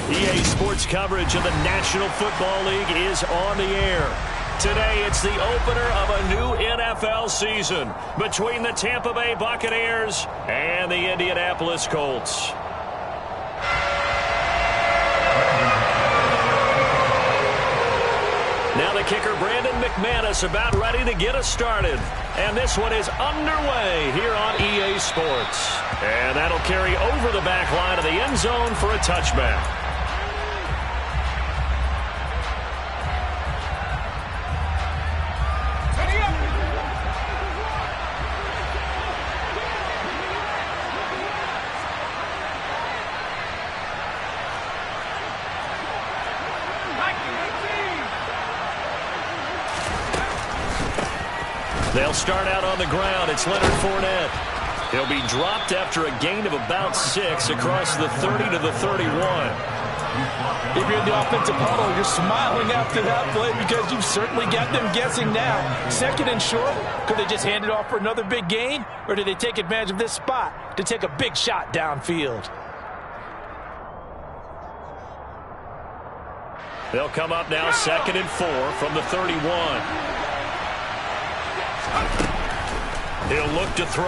EA Sports coverage of the National Football League is on the air. Today, it's the opener of a new NFL season between the Tampa Bay Buccaneers and the Indianapolis Colts. Now the kicker, Brandon McManus, about ready to get us started. And this one is underway here on EA Sports. And that'll carry over the back line of the end zone for a touchback. They'll start out on the ground. It's Leonard Fournette. He'll be dropped after a gain of about 6 across the 30 to the 31. If you're in the offensive huddle, you're smiling after that play because you've certainly got them guessing now. Second and short, could they just hand it off for another big gain? Or did they take advantage of this spot to take a big shot downfield? They'll come up now 2nd and 4 from the 31. He'll look to throw.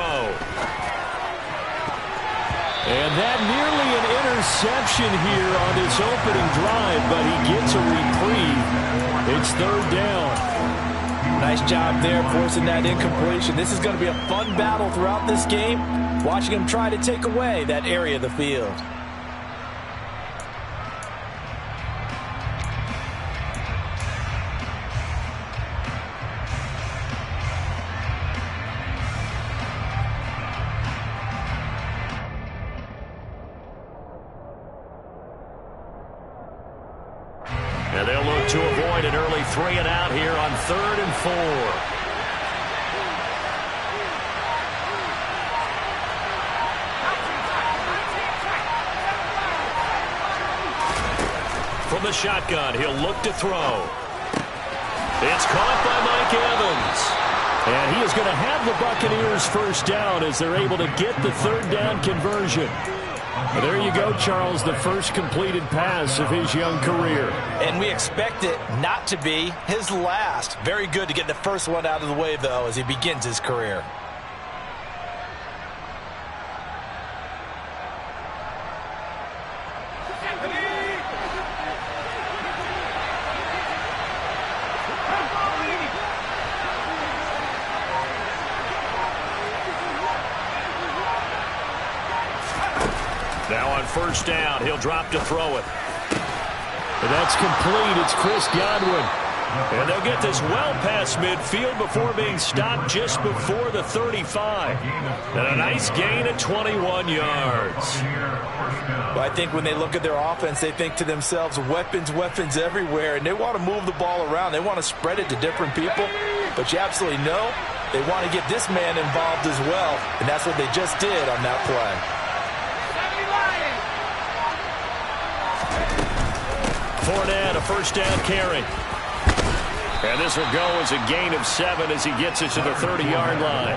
And that nearly an interception here on this opening drive, but he gets a reprieve. It's 3rd down. Nice job there forcing that incompletion. This is going to be a fun battle throughout this game, watching him try to take away that area of the field. And they'll look to avoid an early 3 and out here on 3rd and 4. From the shotgun, he'll look to throw. It's caught by Mike Evans. And he is going to have the Buccaneers first down as they're able to get the 3rd down conversion. Well, there you go, Charles, the first completed pass of his young career. And we expect it not to be his last. Very good to get the first one out of the way, though, as he begins his career. Now on 1st down, he'll drop to throw it. And that's complete. It's Chris Godwin. And they'll get this well past midfield before being stopped just before the 35. And a nice gain of 21 yards. Well, I think when they look at their offense, they think to themselves, weapons, weapons everywhere. And they want to move the ball around. They want to spread it to different people. But you absolutely know they want to get this man involved as well. And that's what they just did on that play. Fournette, a 1st down carry. And this will go as a gain of 7 as he gets it to the 30-yard line.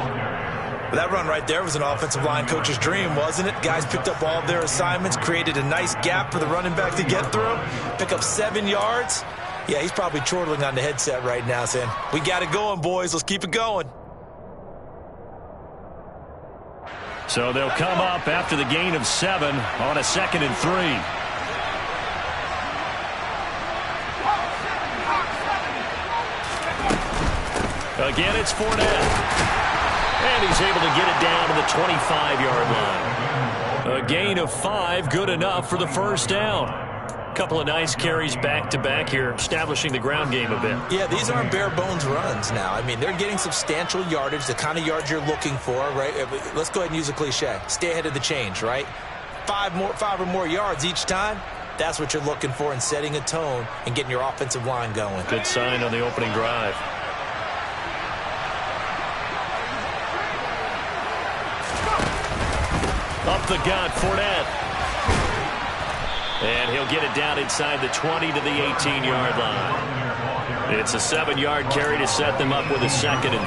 Well, that run right there was an offensive line coach's dream, wasn't it? Guys picked up all of their assignments, created a nice gap for the running back to get through, pick up 7 yards. Yeah, he's probably chortling on the headset right now saying, we got it going, boys. Let's keep it going. So they'll come up after the gain of 7 on a 2nd and 3. Again, it's Fournette. And he's able to get it down to the 25-yard line. A gain of 5, good enough for the 1st down. Couple of nice carries back-to-back here, establishing the ground game a bit. Yeah, these aren't bare-bones runs now. I mean, they're getting substantial yardage, the kind of yards you're looking for, right? Let's go ahead and use a cliche. Stay ahead of the change, right? 5 or more yards each time. That's what you're looking for in setting a tone and getting your offensive line going. Good sign on the opening drive. Up the gut, Fournette. And he'll get it down inside the 20 to the 18-yard line. It's a 7-yard carry to set them up with a 2nd and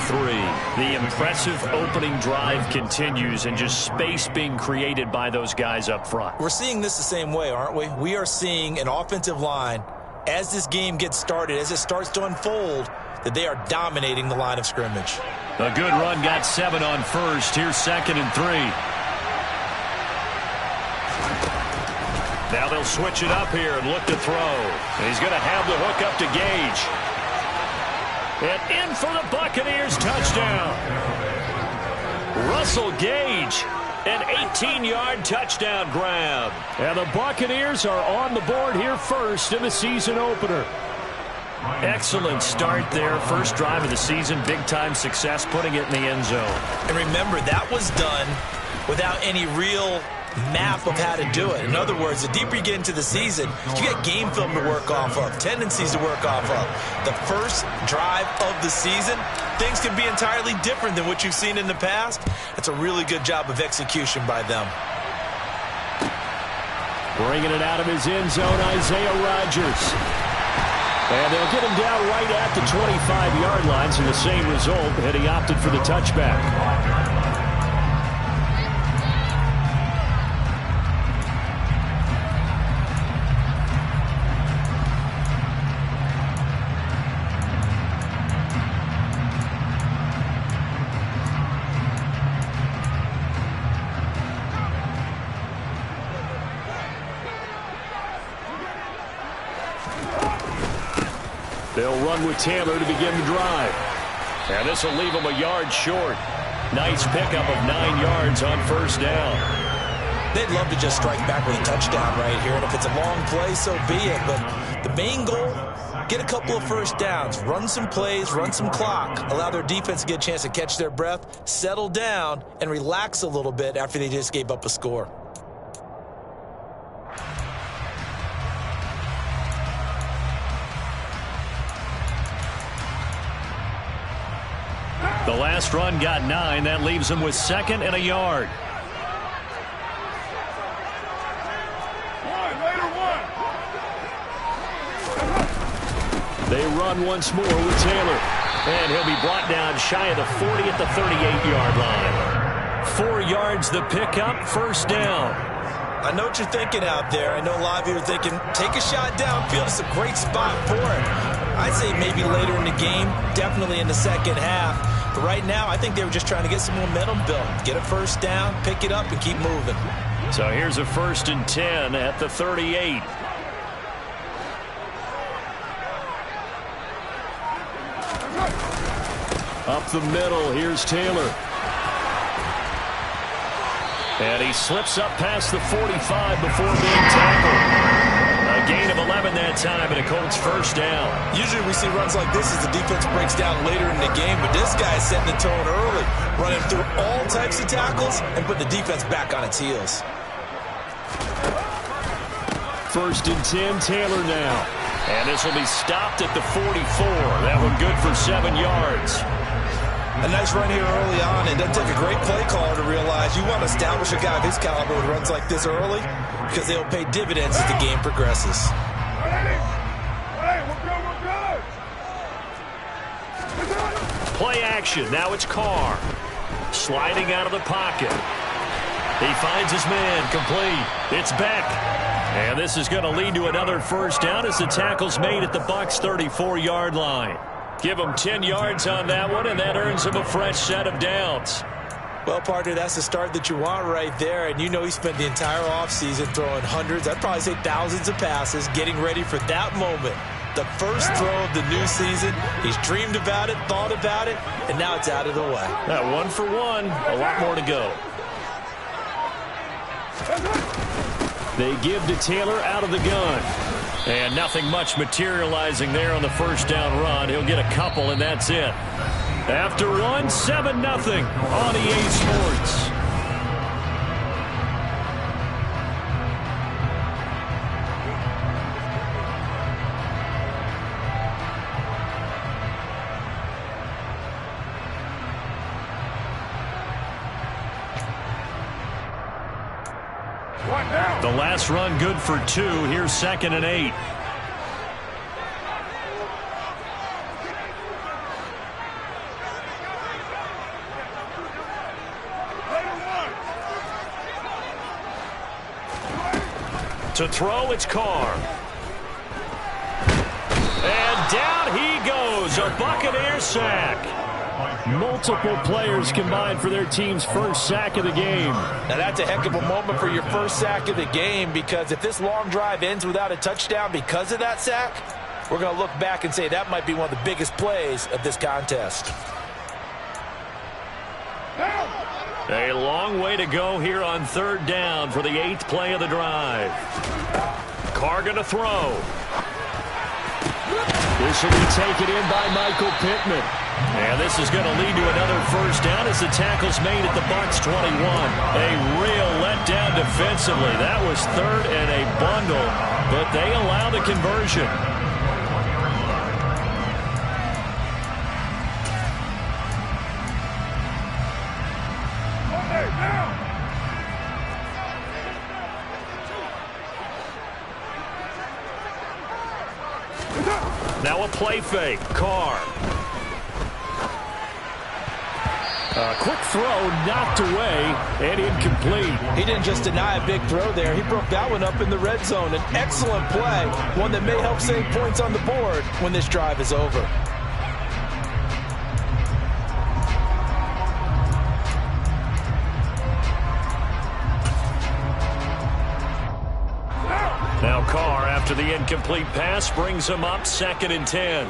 3. The impressive opening drive continues and just space being created by those guys up front. We're seeing this the same way, aren't we? We are seeing an offensive line, as this game gets started, as it starts to unfold, that they are dominating the line of scrimmage. A good run got 7 on first. Here's 2nd and 3. Now they'll switch it up here and look to throw. And he's going to have the hook up to Gage. And in for the Buccaneers touchdown. Russell Gage, an 18-yard touchdown grab. And the Buccaneers are on the board here first in the season opener. Excellent start there. First drive of the season, big-time success, putting it in the end zone. And remember, that was done without any real map of how to do it. In other words, the deeper you get into the season, you get game film to work off of, tendencies to work off of. The first drive of the season, things can be entirely different than what you've seen in the past. It's a really good job of execution by them. Bringing it out of his end zone, Isaiah Rodgers. And they'll get him down right at the 25-yard line, so the same result, and he opted for the touchback. They'll run with Taylor to begin the drive. And this will leave him a yard short. Nice pickup of 9 yards on first down. They'd love to just strike back with a touchdown right here. And if it's a long play, so be it. But the main goal, get a couple of first downs. Run some plays, run some clock. Allow their defense to get a chance to catch their breath, settle down, and relax a little bit after they just gave up a score. The last run got 9. That leaves them with 2nd and a yard. They run once more with Taylor. And he'll be brought down shy of the 40 at the 38-yard line. 4 yards the pickup, first down. I know what you're thinking out there. I know a lot of you are thinking, take a shot downfield. It's a great spot for it. I'd say maybe later in the game, definitely in the second half. But right now, I think they were just trying to get some momentum built. Get a first down, pick it up, and keep moving. So here's a 1st and 10 at the 38. Up the middle, here's Taylor. And he slips up past the 45 before being tackled. A gain of 11 that time, and a Colts first down. Usually we see runs like this as the defense breaks down later in the game, but this guy's setting the tone early, running through all types of tackles and putting the defense back on its heels. 1st and 10, Taylor now. And this will be stopped at the 44. That one good for 7 yards. A nice run here early on. It doesn't take a great play caller to realize you want to establish a guy of his caliber with runs like this early because they'll pay dividends as the game progresses. Play action. Now it's Carr. Sliding out of the pocket. He finds his man complete. It's Beck. And this is going to lead to another first down as the tackle's made at the Bucks 34-yard line. Give him 10 yards on that one, and that earns him a fresh set of downs. Well, partner, that's the start that you want right there. And you know he spent the entire offseason throwing hundreds, I'd probably say thousands of passes, getting ready for that moment. The first throw of the new season. He's dreamed about it, thought about it, and now it's out of the way. That 1 for 1, a lot more to go. They give to Taylor out of the gun. And nothing much materializing there on the first down run. He'll get a couple, and that's it. After one, 7-0 on EA Sports. The last run good for 2. Here's 2nd and 8. To throw, it's Carr. And down he goes. A Buccaneer sack. Multiple players combined for their team's first sack of the game. Now that's a heck of a moment for your first sack of the game, because if this long drive ends without a touchdown because of that sack, we're going to look back and say that might be one of the biggest plays of this contest. A long way to go here on 3rd down for the 8th play of the drive. Carr going to throw. This will be taken in by Michael Pittman. And this is going to lead to another first down as the tackle's made at the Bucks 21. A real letdown defensively. That was 3rd and a bundle, but they allow the conversion. Now a play fake. Carr. A quick throw knocked away and incomplete. He didn't just deny a big throw there. He broke that one up in the red zone. An excellent play. One that may help save points on the board when this drive is over. Now Carr, after the incomplete pass, brings him up 2nd and 10.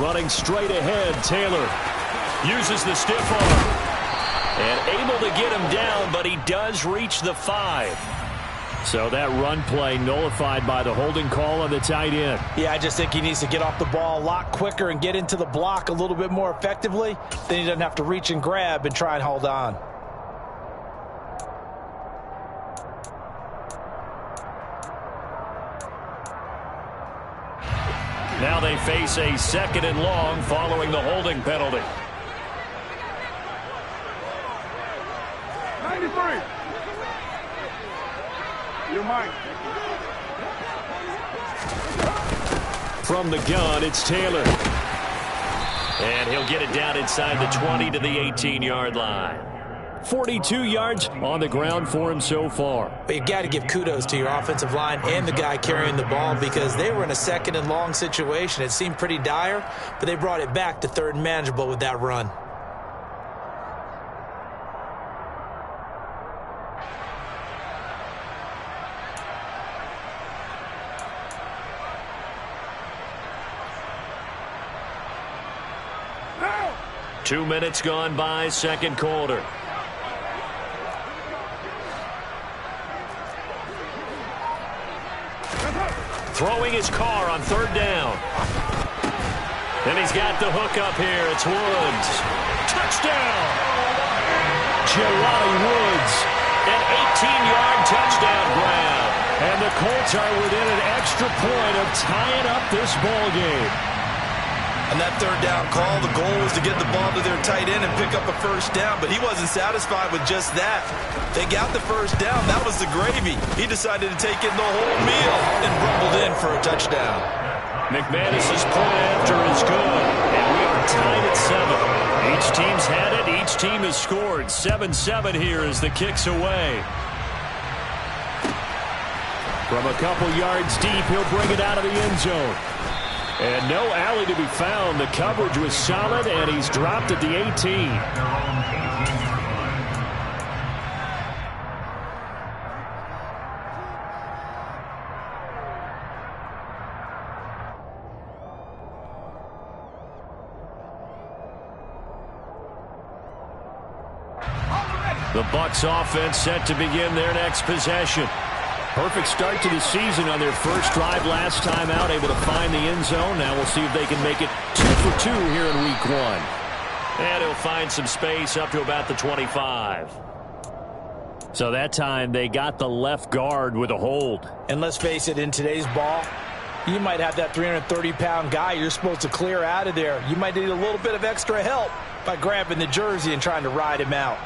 Running straight ahead, Taylor uses the stiff arm. And able to get him down, but he does reach the 5. So that run play nullified by the holding call on the tight end. Yeah, I just think he needs to get off the ball a lot quicker and get into the block a little bit more effectively. Then he doesn't have to reach and grab and try and hold on. Now they face a 2nd and long following the holding penalty. 93. You're mine. From the gun, it's Taylor. And he'll get it down inside the 20 to the 18-yard line. 42 yards on the ground for him so far. But you've got to give kudos to your offensive line and the guy carrying the ball, because they were in a 2nd and long situation. It seemed pretty dire, but they brought it back to 3rd and manageable with that run. Now. 2 minutes gone by, 2nd quarter. Throwing his Carr on 3rd down. And he's got the hook up here. It's Woods. Touchdown! Jelani Woods. An 18-yard touchdown grab. And the Colts are within an extra point of tying up this ball game. On that 3rd down call, the goal was to get the ball to their tight end and pick up a first down, but he wasn't satisfied with just that. They got the first down. That was the gravy. He decided to take in the whole meal and rumbled in for a touchdown. McManus's point after is good, and we are tied at 7. Each team's had it. Each team has scored. 7-7 here as the kick's away. From a couple yards deep, he'll bring it out of the end zone. And no alley to be found. The coverage was solid, and he's dropped at the 18. The Bucks offense set to begin their next possession. Perfect start to the season on their first drive last time out, able to find the end zone. Now we'll see if they can make it 2 for 2 here in week 1. And he'll find some space up to about the 25. So that time they got the left guard with a hold. And let's face it, in today's ball, you might have that 330-pound guy you're supposed to clear out of there. You might need a little bit of extra help by grabbing the jersey and trying to ride him out.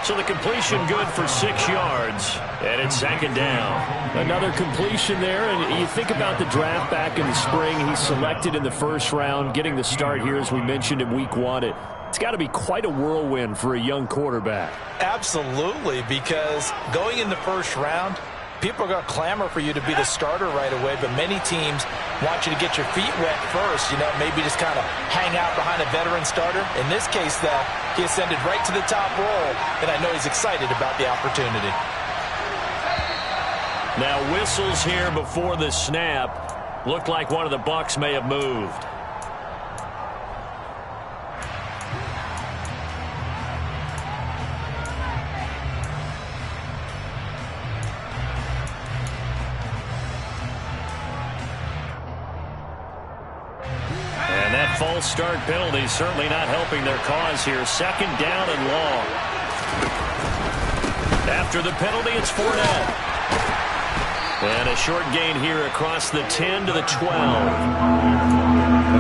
So the completion good for 6 yards, and it's second down. Another completion there, and you think about the draft back in the spring. He's selected in the first round, getting the start here, as we mentioned in week 1. It's got to be quite a whirlwind for a young quarterback. Absolutely, because going in the first round, people are going to clamor for you to be the starter right away, but many teams want you to get your feet wet first, maybe just kind of hang out behind a veteran starter. In this case, though, he ascended right to the top role, and I know he's excited about the opportunity. Now whistles here before the snap. Looked like one of the Bucks may have moved. And that false start penalty certainly not helping their cause here. Second down and long. After the penalty, it's Fournette. And a short gain here across the 10 to the 12.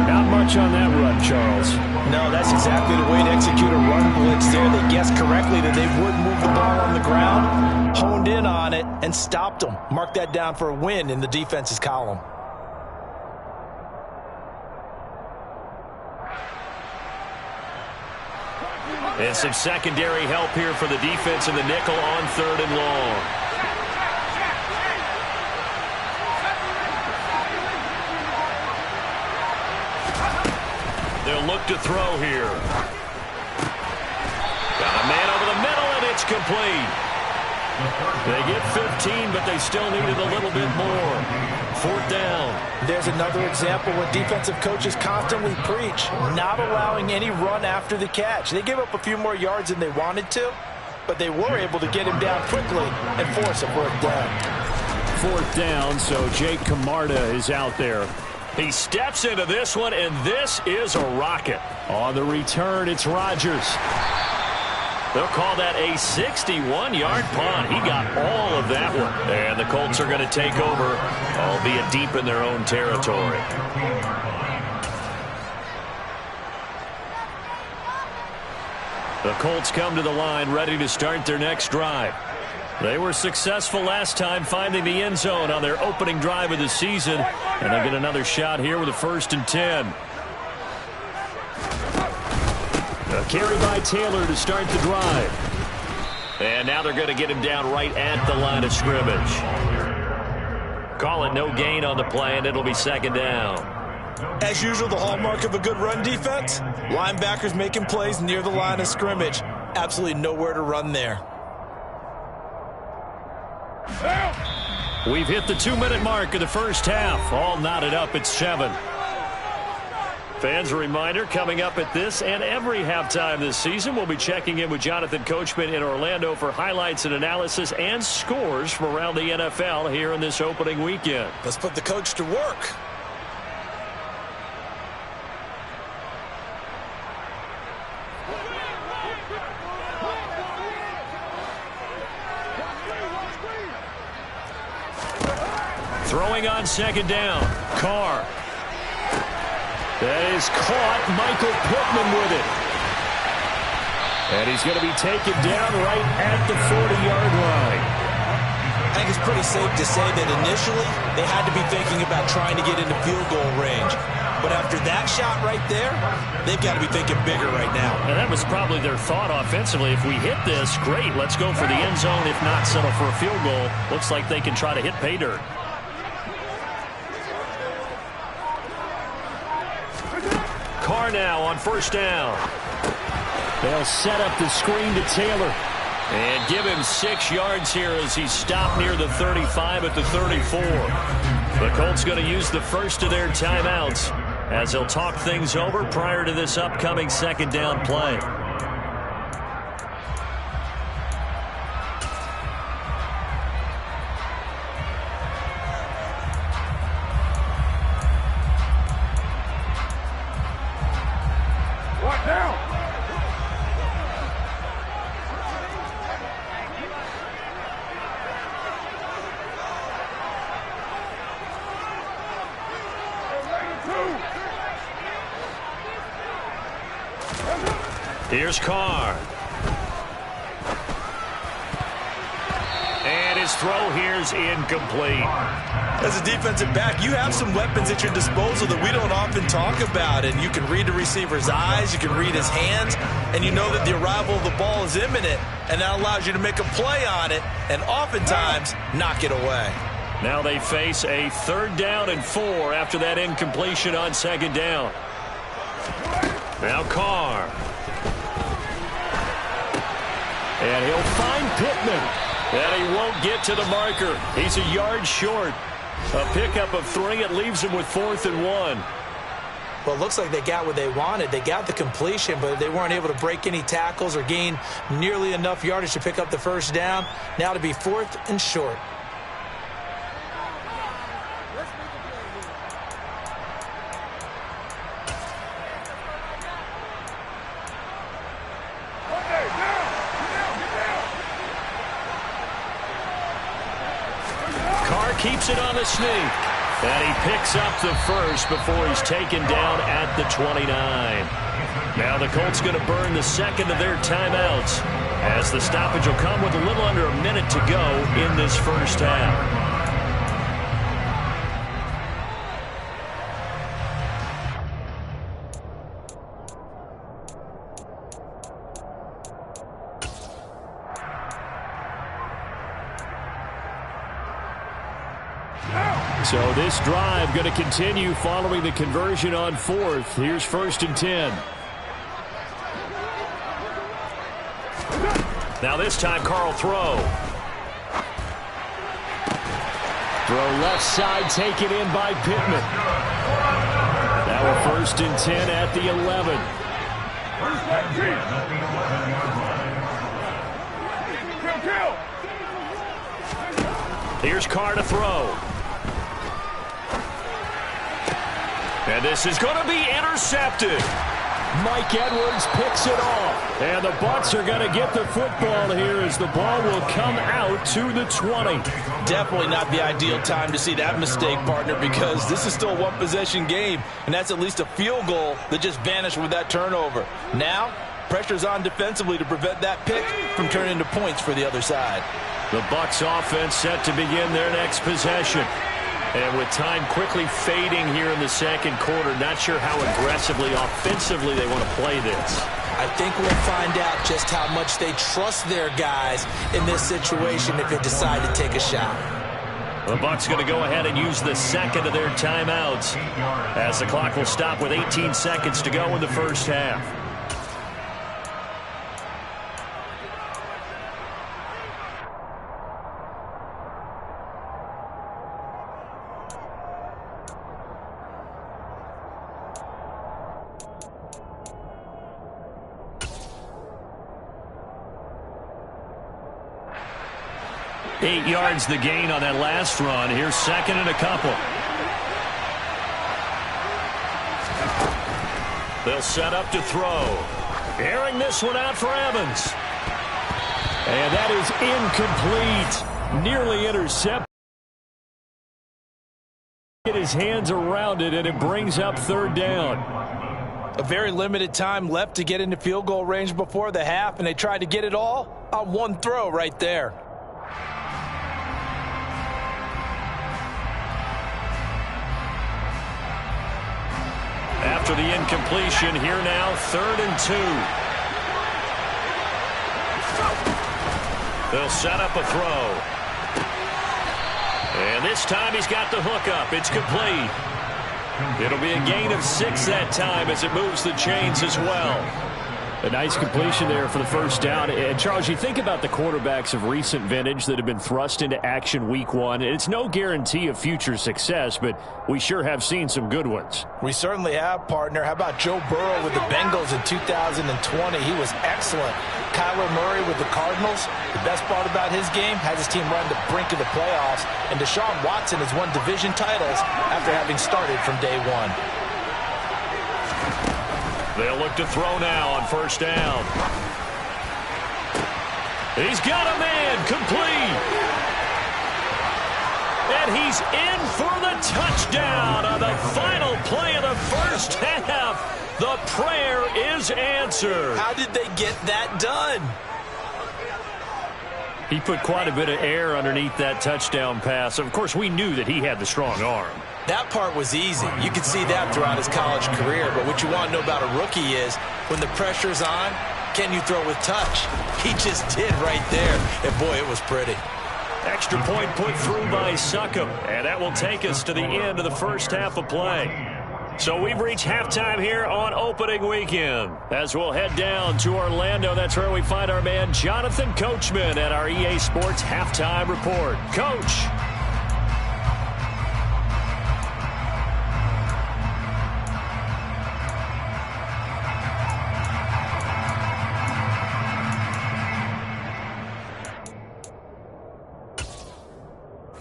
Not much on that run, Charles. No, that's exactly the way to execute a run blitz there. They guessed correctly that they would move the ball on the ground, honed in on it, and stopped them. Mark that down for a win in the defense's column. And some secondary help here for the defense in the nickel on 3rd and long. They'll look to throw here. Got a man over the middle, and it's complete. They get 15, but they still needed a little bit more. 4th down. There's another example what defensive coaches constantly preach, not allowing any run after the catch. They gave up a few more yards than they wanted to, but they were able to get him down quickly and force a 4th down. 4th down, so Jake Camarda is out there. He steps into this one, and this is a rocket. On the return, it's Rodgers. They'll call that a 61-yard punt. He got all of that one. And the Colts are going to take over, albeit deep in their own territory. The Colts come to the line ready to start their next drive. They were successful last time finding the end zone on their opening drive of the season. And they'll get another shot here with a 1st and 10. A carry by Taylor to start the drive. And now they're going to get him down right at the line of scrimmage. Call it no gain on the play, and it'll be 2nd down. As usual, the hallmark of a good run defense, linebackers making plays near the line of scrimmage. Absolutely nowhere to run there. We've hit the 2-minute mark of the first half. All knotted up at 7. Fans, a reminder, coming up at this and every halftime this season, we'll be checking in with Jonathan Coachman in Orlando for highlights and analysis and scores from around the NFL here in this opening weekend. Let's put the coach to work. Throwing on 2nd down. Carr. That is caught. Michael Pittman with it. And he's going to be taken down right at the 40-yard line. I think it's pretty safe to say that initially they had to be thinking about trying to get into field goal range. But after that shot right there, they've got to be thinking bigger right now. And that was probably their thought offensively. If we hit this, great. Let's go for the end zone. If not, settle for a field goal. Looks like they can try to hit pay dirt. Carr now on 1st down. They'll set up the screen to Taylor. And give him 6 yards here as he stopped near the 35 at the 34. The Colts going to use the first of their timeouts as they'll talk things over prior to this upcoming 2nd down play. Here's Carr. his throw here's incomplete. As a defensive back, you have some weapons at your disposal that we don't often talk about. And you can read the receiver's eyes, you can read his hands, and you know that the arrival of the ball is imminent. And that allows you to make a play on it and oftentimes knock it away. Now they face a 3rd down and 4 after that incompletion on 2nd down. Now Carr. And he'll find Pittman. And he won't get to the marker. He's a yard short. A pickup of 3. It leaves him with 4th and 1. Well, it looks like they got what they wanted. They got the completion, but they weren't able to break any tackles or gain nearly enough yardage to pick up the 1st down. Now to be 4th and short. Keeps it on the sneak. And he picks up the 1st before he's taken down at the 29. Now the Colts going to burn the 2nd of their timeouts, as the stoppage will come with a little under a minute to go in this 1st half. So this drive going to continue following the conversion on 4th. Here's 1st and 10. Now this time Carl throw. Throw left side taken in by Pittman. Now 1st and 10 at the 11. Here's Carr to throw. And this is going to be intercepted. Mike Edwards picks it off. And the Bucks are going to get the football here as the ball will come out to the 20. Definitely not the ideal time to see that mistake, partner, because this is still a one-possession game, and that's at least a field goal that just vanished with that turnover. Now, pressure's on defensively to prevent that pick from turning into points for the other side. The Bucks offense set to begin their next possession. And with time quickly fading here in the 2nd quarter, not sure how aggressively, offensively they want to play this. I think we'll find out just how much they trust their guys in this situation if they decide to take a shot. The Bucks going to go ahead and use the 2nd of their timeouts, as the clock will stop with 18 seconds to go in the 1st half. Eight yards the gain on that last run. Here's 2nd and a couple. They'll set up to throw. Airing this one out for Evans. And that is incomplete. Nearly intercepted. Get his hands around it, and it brings up 3rd down. A very limited time left to get into field goal range before the half, and they tried to get it all on one throw right there. After the incompletion, here now, 3rd and 2. They'll set up a throw. And this time he's got the hook up. It's complete. It'll be a gain of 6 that time as it moves the chains as well. A nice completion there for the 1st down. And, Charles, you think about the quarterbacks of recent vintage that have been thrust into action week 1. It's no guarantee of future success, but we sure have seen some good ones. We certainly have, partner. How about Joe Burrow with the Bengals in 2020? He was excellent. Kyler Murray with the Cardinals. The best part about his game, has his team run to the brink of the playoffs. And Deshaun Watson has won division titles after having started from day 1. They'll look to throw now on 1st down. He's got a man, complete. And he's in for the touchdown on the final play of the 1st half. The prayer is answered. How did they get that done? He put quite a bit of air underneath that touchdown pass. Of course, we knew that he had the strong arm. That part was easy. You could see that throughout his college career. But what you want to know about a rookie is when the pressure's on, can you throw with touch? He just did right there. And, boy, it was pretty. Extra point put through by Succop. And that will take us to the end of the first half of play. So we've reached halftime here on opening weekend. As we'll head down to Orlando, that's where we find our man Jonathan Coachman at our EA Sports Halftime Report. Coach.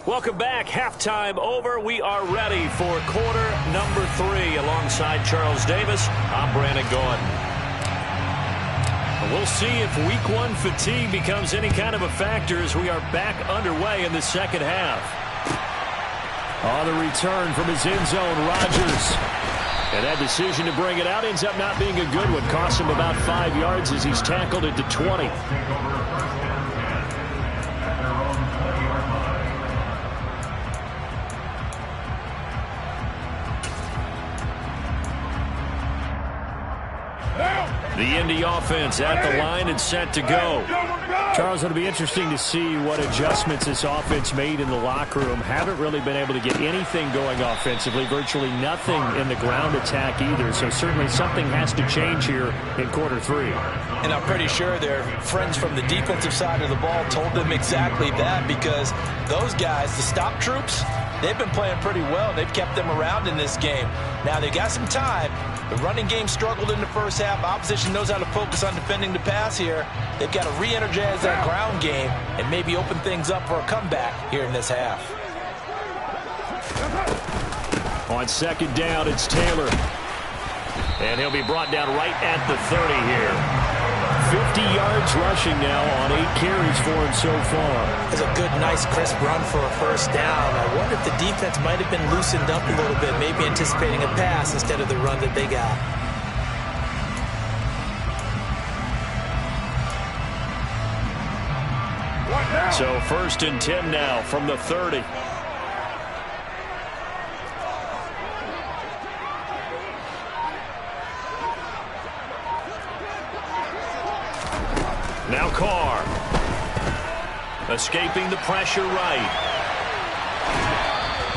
Welcome back. Halftime over. We are ready for quarter number 3. Alongside Charles Davis, I'm Brandon Gordon. We'll see if week 1 fatigue becomes any kind of a factor as we are back underway in the second half. On the return from his end zone, Rodgers. And that decision to bring it out ends up not being a good one. Cost him about 5 yards as he's tackled it to 20. The Indy offense at the line and set to go. Charles, it'll be interesting to see what adjustments this offense made in the locker room. Haven't really been able to get anything going offensively. Virtually nothing in the ground attack either. So certainly something has to change here in quarter 3. And I'm pretty sure their friends from the defensive side of the ball told them exactly that, because those guys, the stop troops, they've been playing pretty well. They've kept them around in this game. Now, they got some time. The running game struggled in the first half. Opposition knows how to focus on defending the pass here. They've got to re-energize that ground game and maybe open things up for a comeback here in this half. On second down, it's Taylor. And he'll be brought down right at the 30 here. 50 yards rushing now on 8 carries for him so far. It's a good, nice, crisp run for a first down. I wonder if the defense might have been loosened up a little bit, maybe anticipating a pass instead of the run that they got. So first and 10 now from the 30. Now Carr. Escaping the pressure right.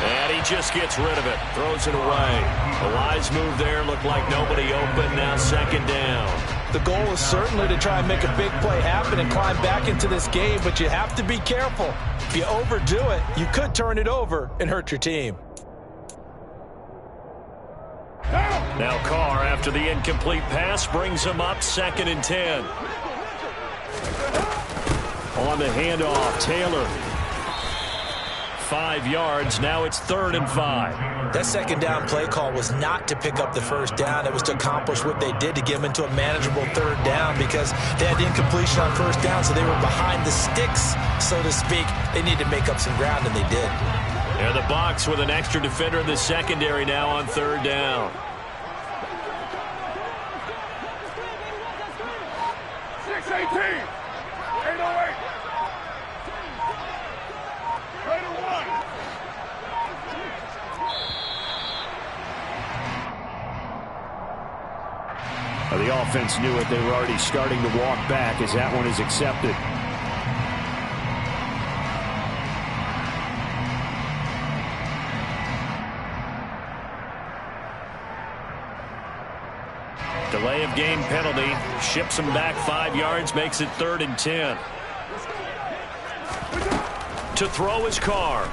And he just gets rid of it. Throws it away. A wise move there. Looked like nobody open. Now second down. The goal is certainly to try and make a big play happen and climb back into this game, but you have to be careful. If you overdo it, you could turn it over and hurt your team. Now Carr, after the incomplete pass, brings him up second and 10. On the handoff, Taylor. 5 yards. Now it's 3rd and 5. That second down play call was not to pick up the first down. It was to accomplish what they did to get them into a manageable 3rd down, because they had incompletion on first down, so they were behind the sticks, so to speak. They needed to make up some ground, and they did. And the Bucks with an extra defender in the secondary now on 3rd down. 6-18. 808. The offense knew it. They were already starting to walk back as that one is accepted. Delay of game penalty. Ships him back 5 yards. Makes it 3rd and 10. To throw his Carr.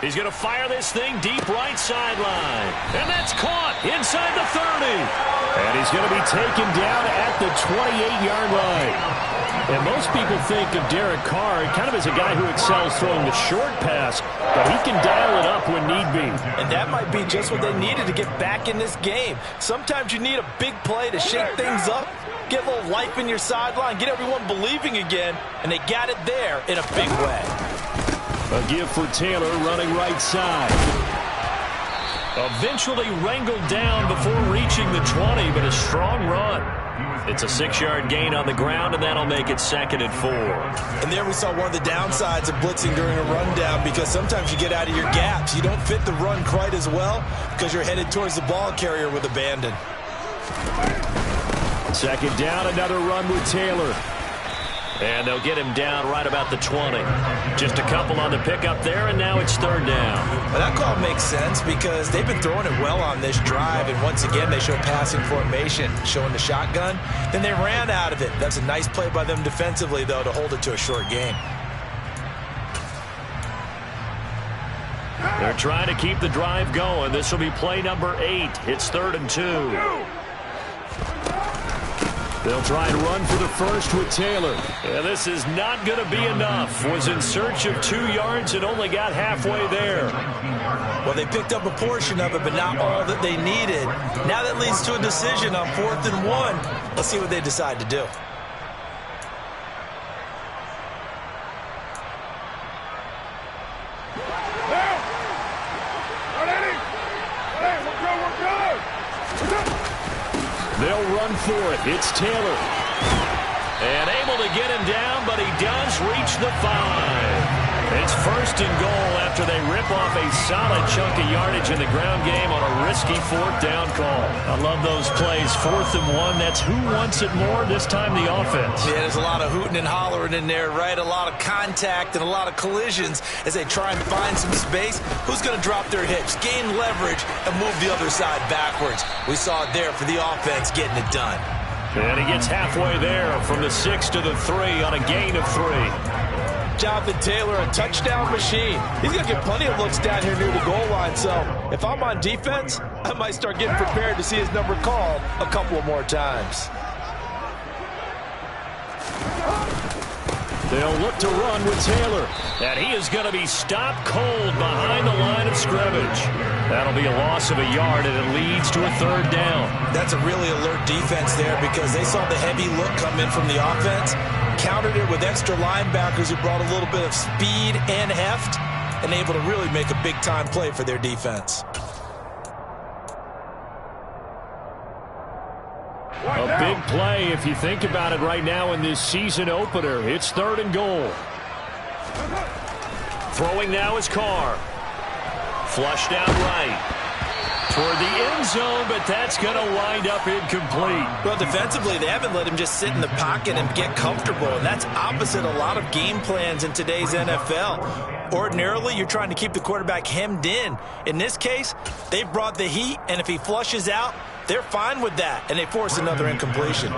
He's going to fire this thing deep right sideline. And that's caught inside the 30. And he's going to be taken down at the 28-yard line. And most people think of Derek Carr kind of as a guy who excels throwing the short pass, but he can dial it up when need be. And that might be just what they needed to get back in this game. Sometimes you need a big play to shake things up, get a little life in your sideline, get everyone believing again, and they got it there in a big way. A give for Taylor running right side. Eventually wrangled down before reaching the 20, but a strong run. It's a 6-yard gain on the ground, and that'll make it 2nd and 4. And there we saw one of the downsides of blitzing during a rundown, because sometimes you get out of your gaps. You don't fit the run quite as well because you're headed towards the ball carrier with abandon. 2nd down, another run with Taylor. And they'll get him down right about the 20. Just a couple on the pickup there, and now it's 3rd down. Well, that call makes sense because they've been throwing it well on this drive, and once again they show passing formation, showing the shotgun. Then they ran out of it. That's a nice play by them defensively, though, to hold it to a short gain. They're trying to keep the drive going. This will be play number 8. It's 3rd and 2. They'll try and run for the first with Taylor. Yeah, this is not going to be enough. Was in search of 2 yards and only got halfway there. Well, they picked up a portion of it, but not all that they needed. Now that leads to a decision on 4th and 1. Let's see what they decide to do. They'll run for it. It's Taylor. And able to get him down, but he does reach the 5. It's 1st and goal after they rip off a solid chunk of yardage in the ground game on a risky 4th down call. I love those plays. 4th and 1. That's who wants it more, this time the offense. Yeah, there's a lot of hooting and hollering in there, right? A lot of contact and a lot of collisions as they try and find some space. Who's going to drop their hips, gain leverage, and move the other side backwards? We saw it there for the offense getting it done. And he gets halfway there from the 6 to the 3 on a gain of 3. Jonathan Taylor, a touchdown machine. He's going to get plenty of looks down here near the goal line, so if I'm on defense, I might start getting prepared to see his number called a couple of more times. They'll look to run with Taylor. And he is going to be stopped cold behind the line of scrimmage. That'll be a loss of a yard, and it leads to a 3rd down. That's a really alert defense there because they saw the heavy look come in from the offense, countered it with extra linebackers who brought a little bit of speed and heft, and able to really make a big-time play for their defense. A big play if you think about it right now in this season opener. It's 3rd and goal. Throwing now is Carr. Flushed out right. Toward the end zone, but that's going to wind up incomplete. Well, defensively, they haven't let him just sit in the pocket and get comfortable, and that's opposite a lot of game plans in today's NFL. Ordinarily, you're trying to keep the quarterback hemmed in. In this case, they brought the heat, and if he flushes out, they're fine with that, and they force another incompletion.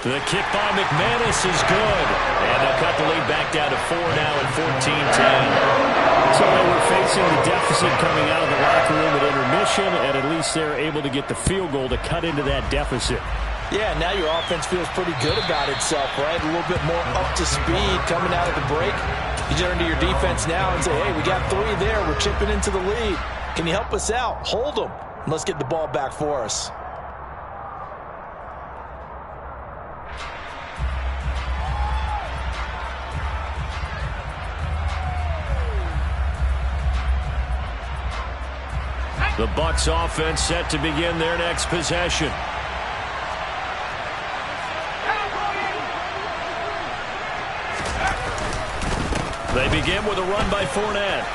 The kick by McManus is good. And they'll cut the lead back down to 4 now at 14-10. So they were facing the deficit coming out of the locker room at intermission, and at least they're able to get the field goal to cut into that deficit. Yeah, now your offense feels pretty good about itself, right? A little bit more up to speed coming out of the break. You turn to your defense now and say, hey, we got 3 there. We're chipping into the lead. Can you help us out? Hold them. And let's get the ball back for us. The Bucks offense set to begin their next possession. They begin with a run by Fournette.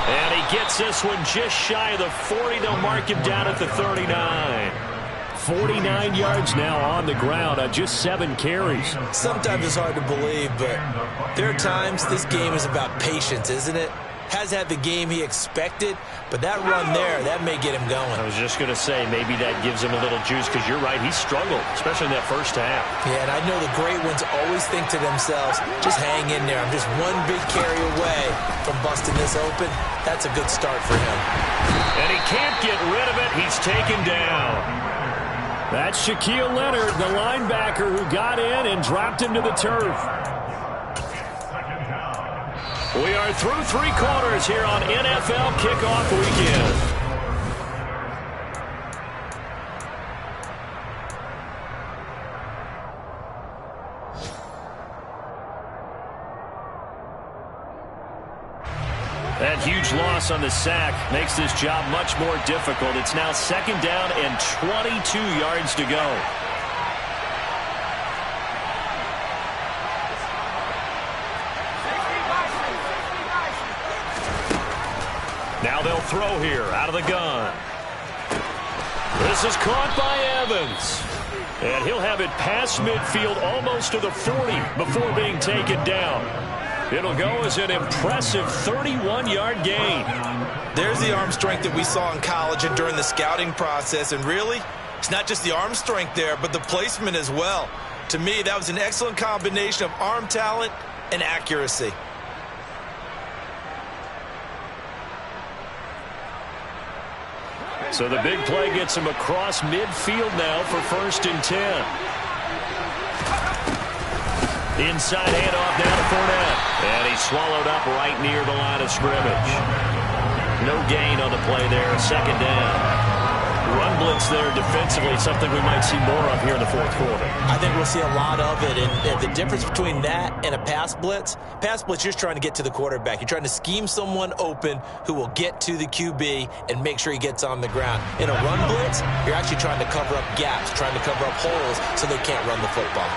And he gets this one just shy of the 40. They'll mark him down at the 39. 49 yards now on the ground on just 7 carries. Sometimes it's hard to believe, but there are times this game is about patience, isn't it? Has had the game he expected, but that run there, that may get him going. I was just going to say, maybe that gives him a little juice, because you're right, he struggled, especially in that first half. Yeah, and I know the great ones always think to themselves, just hang in there. I'm just one big carry away from busting this open. That's a good start for him. And he can't get rid of it. He's taken down. That's Shaquille Leonard, the linebacker who got in and dropped him to the turf. We are through 3 quarters here on NFL Kickoff Weekend. That huge loss on the sack makes this job much more difficult. It's now 2nd down and 22 yards to go. Now they'll throw here out of the gun. This is caught by Evans. And he'll have it past midfield almost to the 40 before being taken down. It'll go as an impressive 31-yard gain. There's the arm strength that we saw in college and during the scouting process. And really, it's not just the arm strength there, but the placement as well. To me, that was an excellent combination of arm talent and accuracy. So the big play gets him across midfield now for 1st and 10. Inside handoff down to Fournette. And he's swallowed up right near the line of scrimmage. No gain on the play there, 2nd down. Run blitz there defensively, something we might see more of here in the 4th quarter. I think we'll see a lot of it, and the difference between that and a pass blitz, you're just trying to get to the quarterback. You're trying to scheme someone open who will get to the QB and make sure he gets on the ground. In a run blitz, you're actually trying to cover up gaps, trying to cover up holes so they can't run the football.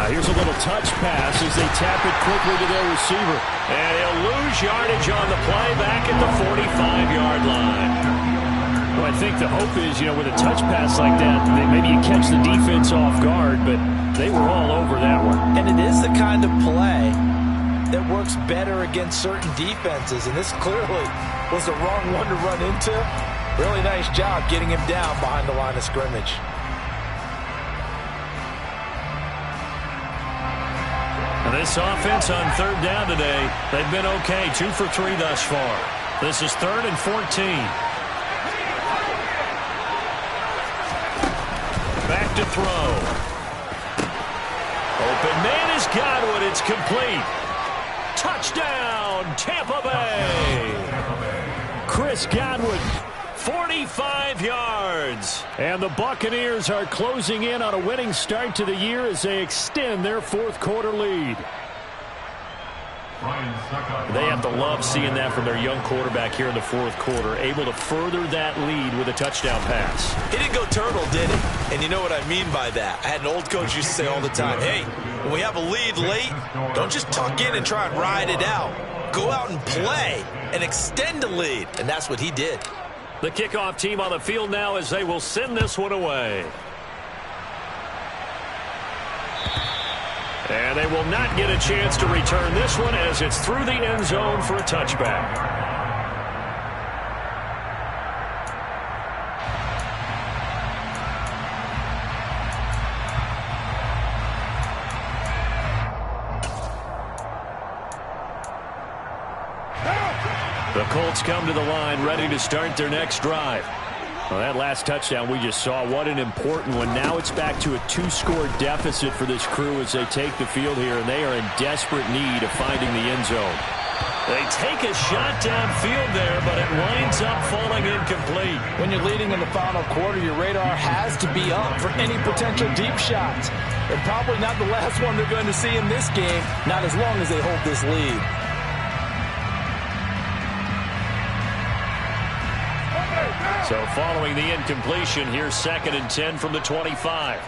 Here's a little touch pass as they tap it quickly to their receiver. And he'll lose yardage on the play back at the 45-yard line. Well, I think the hope is, with a touch pass like that, maybe you catch the defense off guard, but they were all over that one. And it is the kind of play that works better against certain defenses, and this clearly was the wrong one to run into. Really nice job getting him down behind the line of scrimmage. This offense on 3rd down today, they've been okay, 2 for 3 thus far. This is 3rd and 14. Back to throw. Open man is Godwin. It's complete. Touchdown, Tampa Bay. Chris Godwin, 45 yards. And the Buccaneers are closing in on a winning start to the year as they extend their 4th quarter lead. They have to love seeing that from their young quarterback here in the 4th quarter, able to further that lead with a touchdown pass. He didn't go turtle, did he? And you know what I mean by that. I had an old coach used to say all the time, hey, when we have a lead late, don't just tuck in and try and ride it out. Go out and play and extend the lead. And that's what he did. The kickoff team on the field now as they will send this one away. And they will not get a chance to return this one as it's through the end zone for a touchback. The Colts come to the line ready to start their next drive. Well, that last touchdown we just saw, what an important one. Now it's back to a 2-score deficit for this crew as they take the field here, and they are in desperate need of finding the end zone. They take a shot downfield there, but it winds up falling incomplete. When you're leading in the final quarter, your radar has to be up for any potential deep shots. And probably not the last one they're going to see in this game, not as long as they hold this lead. So following the incompletion, here's 2nd and 10 from the 25.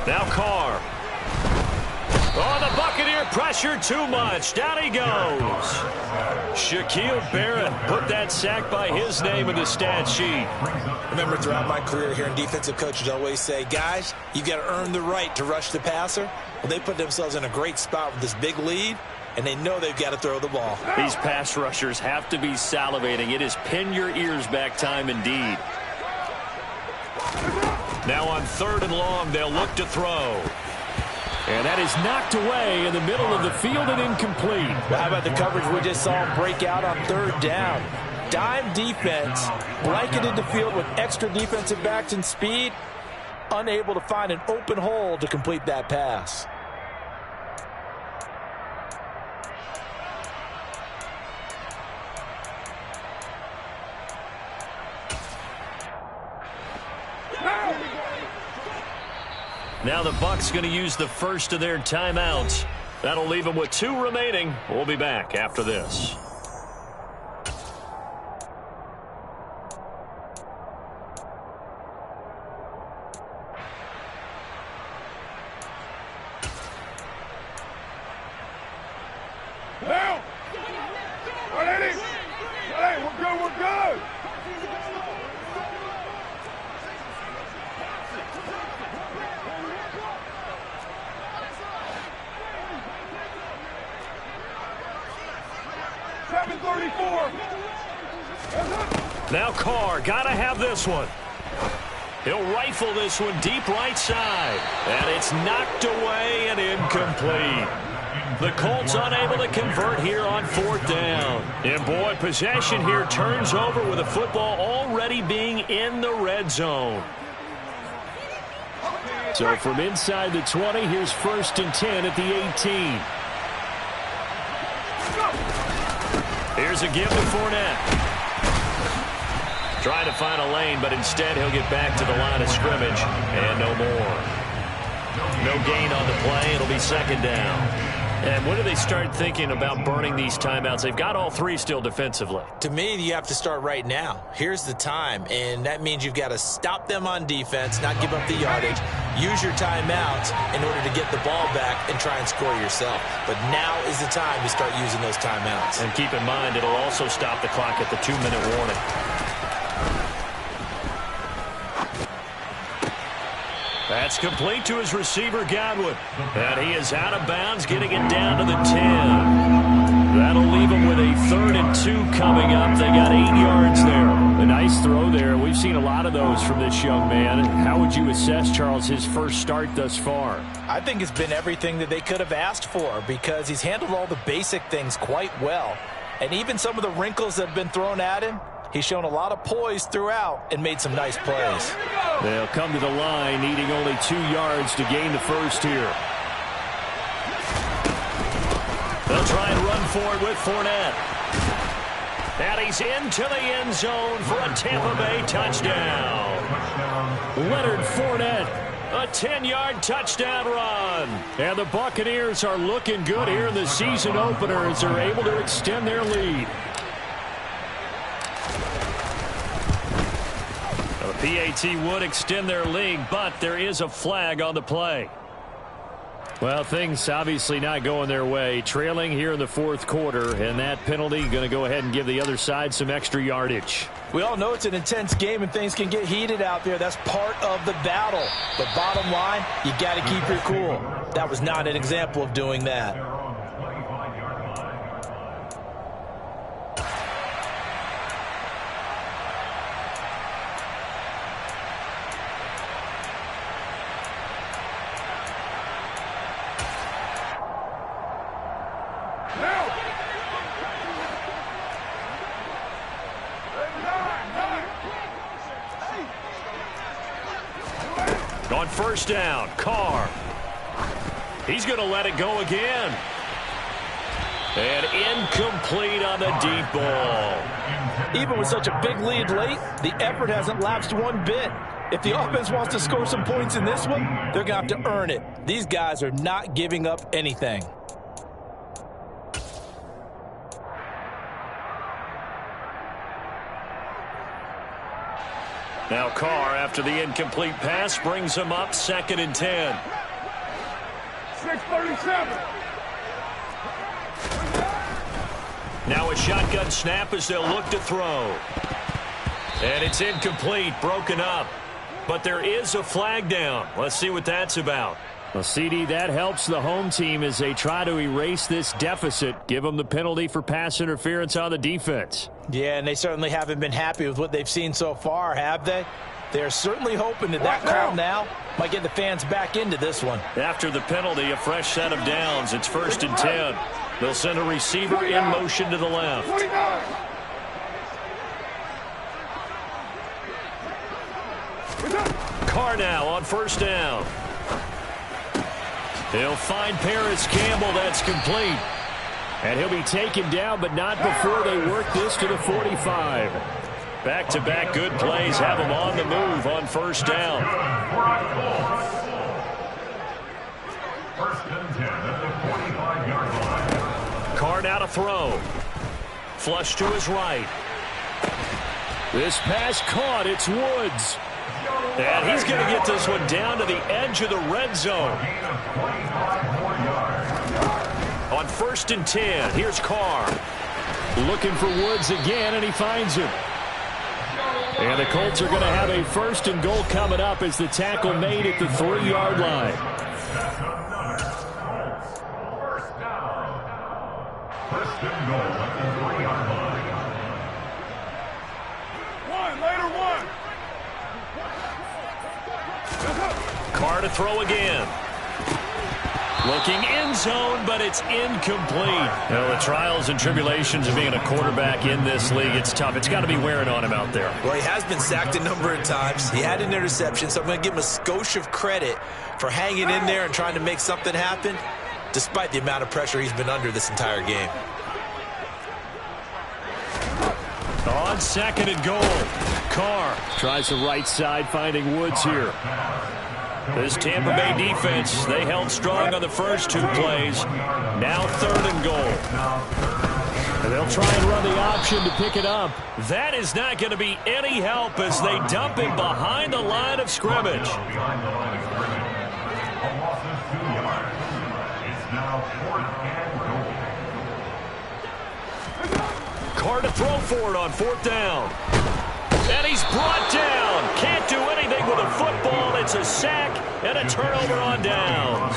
Now Carr. Oh, the Buccaneer pressure too much. Down he goes. Shaquille Barrett put that sack by his name in the stat sheet. Remember, throughout my career here in defensive coaches always say, guys, you've got to earn the right to rush the passer. Well, they put themselves in a great spot with this big lead, and they know they've got to throw the ball. These pass rushers have to be salivating. It is pin your ears back time indeed. Now on 3rd and long, they'll look to throw. And that is knocked away in the middle of the field and incomplete. Well, how about the coverage we just saw break out on 3rd down? Dime defense, blanketed the field with extra defensive backs and speed, unable to find an open hole to complete that pass. Now the Bucks going to use the first of their timeouts. That'll leave them with 2 remaining. We'll be back after this. Now! Ready? Hey, we're good, we're good! Now Carr, gotta have this one. He'll rifle this one deep right side. And it's knocked away and incomplete. The Colts unable to convert here on 4th down. And boy, possession here turns over with the football already being in the red zone. So from inside the 20, here's 1st and 10 at the 18. Here's a give to Fournette. Trying to find a lane, but instead he'll get back to the line of scrimmage. And no more. No gain on the play. It'll be 2nd down. And when do they start thinking about burning these timeouts? They've got all 3 still defensively. To me, you have to start right now. Here's the time, and that means you've got to stop them on defense, not give up the yardage, use your timeouts in order to get the ball back and try and score yourself. But now is the time to start using those timeouts. And keep in mind, it'll also stop the clock at the 2-minute warning. That's complete to his receiver, Godwin. And he is out of bounds, getting it down to the 10. That'll leave him with a 3rd and 2 coming up. They got 8 yards there. A nice throw there. We've seen a lot of those from this young man. How would you assess, Charles, his first start thus far? I think it's been everything that they could have asked for because he's handled all the basic things quite well. And even some of the wrinkles that have been thrown at him, he's shown a lot of poise throughout and made some nice plays. They'll come to the line, needing only 2 yards to gain the first here. They'll try and run for it with Fournette. And he's into the end zone for a Tampa Bay touchdown. Leonard Fournette. A 10-yard touchdown run. And the Buccaneers are looking good here in the season opener as they're able to extend their lead. PAT would extend their lead, but there is a flag on the play. Well, things obviously not going their way. Trailing here in the 4th quarter, and that penalty going to go ahead and give the other side some extra yardage. We all know it's an intense game and things can get heated out there. That's part of the battle. But bottom line, you got to keep your cool. That was not an example of doing that. On 1st down, Carr. He's going to let it go again. And incomplete on the deep ball. Even with such a big lead late, the effort hasn't lapsed one bit. If the offense wants to score some points in this one, they're going to have to earn it. These guys are not giving up anything. Now Carr, after the incomplete pass, brings him up 2nd and 10. 6:37. Now a shotgun snap as they'll look to throw. And it's incomplete, broken up. But there is a flag down. Let's see what that's about. Well, CD, that helps the home team as they try to erase this deficit. Give them the penalty for pass interference on the defense. Yeah, and they certainly haven't been happy with what they've seen so far, have they? They're certainly hoping that that call now might get the fans back into this one. After the penalty, a fresh set of downs. It's 1st and 10. They'll send a receiver in motion to the left. 29. Carr now on 1st down. He'll find Paris Campbell. That's complete. And he'll be taken down, but not before they work this to the 45. Back-to-back good plays have him on the move on first down. First and 10 at the 45-yard line. Carr now to throw. Flush to his right. This pass caught. It's Woods. And he's going to get this one down to the edge of the red zone. On first and 10, here's Carr. Looking for Woods again, and he finds him. And the Colts are going to have a first and goal coming up as the tackle made at the 3-yard line. First and goal at the 3-yard line. Carr to throw again. Looking end zone, but it's incomplete. You know, the trials and tribulations of being a quarterback in this league, it's tough. It's got to be wearing on him out there. Well, he has been sacked a number of times. He had an interception, so I'm going to give him a skosh of credit for hanging in there and trying to make something happen, despite the amount of pressure he's been under this entire game. On second and goal, Carr tries the right side, finding Woods here. This Tampa Bay defense, they held strong on the first 2 plays. Now third and goal. And they'll try and run the option to pick it up. That is not going to be any help as they dump him behind the line of scrimmage. Carr to throw for it on fourth down. And he's brought down. Can't do anything with a football. It's a sack and a turnover on downs.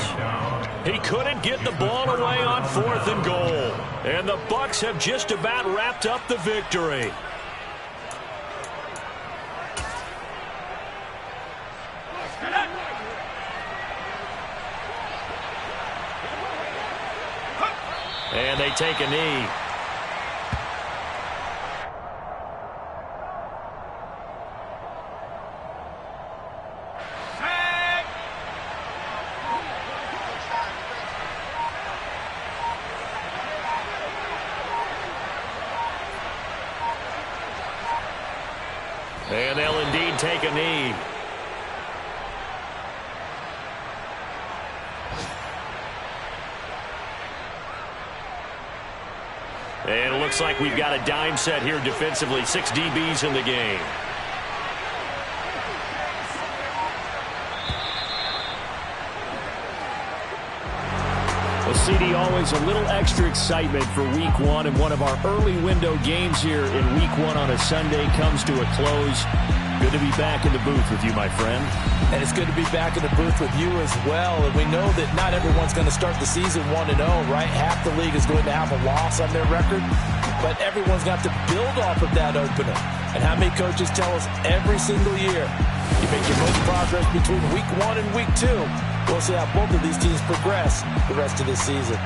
He couldn't get the ball away on fourth and goal. And the Bucks have just about wrapped up the victory. And they take a knee. And they'll indeed take a knee. And it looks like we've got a dime set here defensively. 6 DBs in the game. Well, CD, always a little extra excitement for Week 1, and one of our early window games here in Week 1 on a Sunday comes to a close. Good to be back in the booth with you, my friend. And it's good to be back in the booth with you as well. And we know that not everyone's going to start the season 1-0, right? Half the league is going to have a loss on their record, but everyone's got to build off of that opener. And how many coaches tell us every single year, you make your most progress between Week 1 and Week 2. We'll see how both of these teams progress the rest of this season.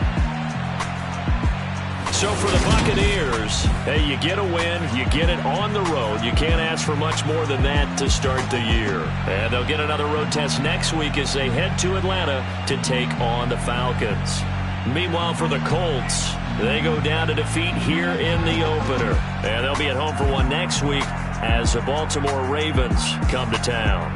So for the Buccaneers, hey, you get a win, you get it on the road. You can't ask for much more than that to start the year. And they'll get another road test next week as they head to Atlanta to take on the Falcons. Meanwhile, for the Colts, they go down to defeat here in the opener. And they'll be at home for one next week as the Baltimore Ravens come to town.